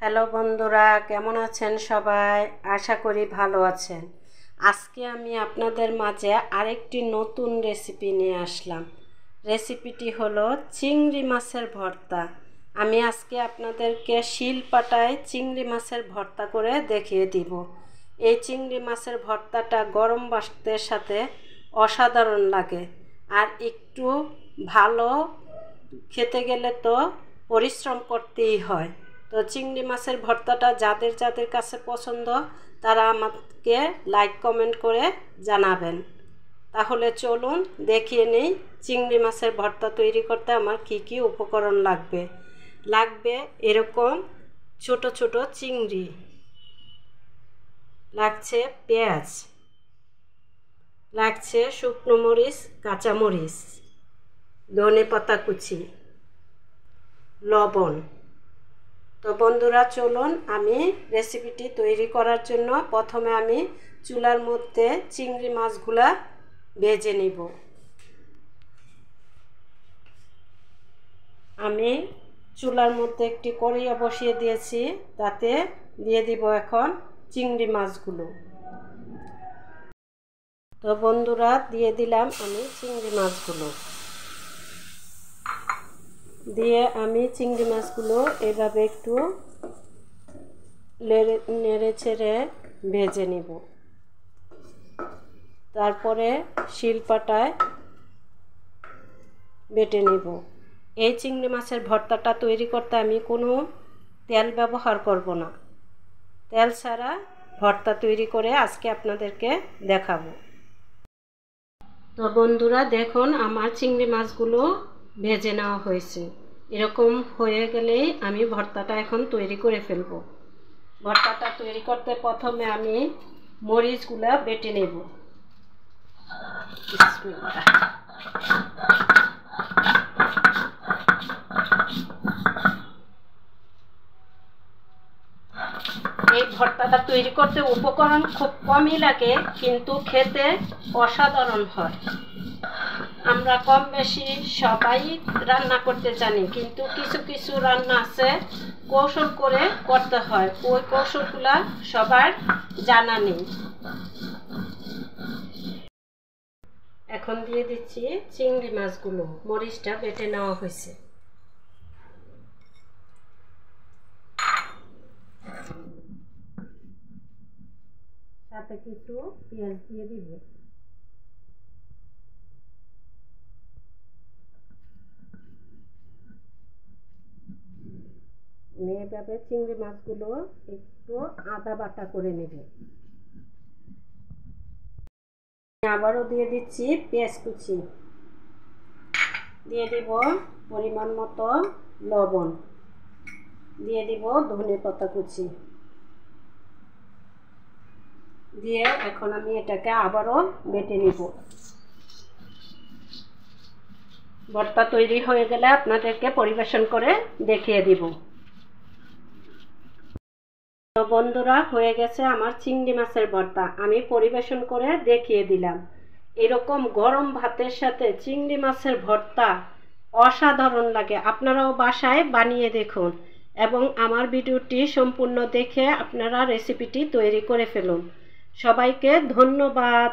Hello বন্ধুরা, কেমন আছেন সবাই? আশা করি ভালো আছেন। আজকে আমি আপনাদের মাঝে আরেকটি নতুন রেসিপি নিয়ে আসলাম। রেসিপিটি হলো চিংড়ি মাছের ভর্তা। আমি আজকে আপনাদেরকে শিলপাটায় চিংড়ি মাছের ভর্তা করে দেখিয়ে দিব। এই চিংড়ি মাছের ভর্তাটা গরম ভাতের সাথে অসাধারণ লাগে। আর একটু ভালো খেতে গেলে তো পরিশ্রম করতেই হয়। তো চিংড়ি মাছের ভর্তাটা যাদের যাদের কাছে পছন্দ তারা আমাকে লাইক কমেন্ট করে জানাবেন। তাহলে চলুন দেখিয়ে নেই চিংড়ি মাছের ভর্তা তৈরি করতে আমার কি কি উপকরণ লাগবে এরকম ছোট ছোট চিংড়ি লাগছে, পেঁয়াজ লাগছে, শুকনো মরিচ, কাঁচামরিচ, ধনেপাতা কুচি, লবণ। তো বন্ধুরা চলুন আমি রেসিপিটি তৈরি করার জন্য প্রথমে আমি চুলার মধ্যে চিংড়ি মাছগুলা ভেজে নিব। আমি চুলার মধ্যে একটি কড়াই বসিয়ে দিয়েছি, তাতে দিয়ে দিব এখন চিংড়ি মাছগুলো। তো বন্ধুরা দিয়ে দিলাম আমি চিংড়ি মাছগুলো। দিয়ে আমি চিংড়ি মাছগুলো এভাবে একটু নেড়ে ছেড়ে ভেজে নিব। তারপরে শিলপাটায় বেটে নিব। এই চিংড়ি মাছের ভর্তাটা তৈরি করতে আমি কোনো তেল ব্যবহার করব না। তেল ছাড়া ভর্তা তৈরি করে আজকে আপনাদেরকে দেখাবো। তো বন্ধুরা দেখুন আমার চিংড়ি মাছগুলো ভেজে নেওয়া হয়েছে। এরকম হয়ে গেলেই আমি ভর্তাটা এখন তৈরি করে ফেলব। ভর্তাটা তৈরি করতে প্রথমে আমি মরিচগুলা বেটে নেব। এই ভর্তাটা তৈরি করতে উপকরণ খুব কমই লাগে, কিন্তু খেতে অসাধারণ হয়। আমরা কম বেশি সবাই রান্না করতে জানি, কিন্তু কিছু কিছু রান্না আছে কৌশল করে করতে হয়, ওই কৌশলগুলা সবার জানা নেই। এখন দিয়ে দিচ্ছি চিংড়ি মাছগুলো, মরিচটা বেটে নেওয়া হয়েছে। সাথে কিছু পেঁয়াজ দিয়ে দিব। এভাবে চিংড়ি মাছগুলো একটু আদা বাটা করে নেব। আবারও দিয়ে দিচ্ছি পেঁয়াজ কুচি, দিয়ে দিব পরিমাণ মতো লবণ, দিয়ে দিব ধনেপাতা কুচি, দিয়ে এখন আমি এটাকে আবারও বেটে নিব। ভর্তা তৈরি হয়ে গেলে আপনাদেরকে পরিবেশন করে দেখিয়ে দিব। তো বন্ধুরা হয়ে গেছে আমার চিংড়ি মাছের ভর্তা, আমি পরিবেশন করে দেখিয়ে দিলাম। এরকম গরম ভাতের সাথে চিংড়ি মাছের ভর্তা অসাধারণ লাগে। আপনারাও বাসায় বানিয়ে দেখুন এবং আমার ভিডিওটি সম্পূর্ণ দেখে আপনারা রেসিপিটি তৈরি করে ফেলুন। সবাইকে ধন্যবাদ।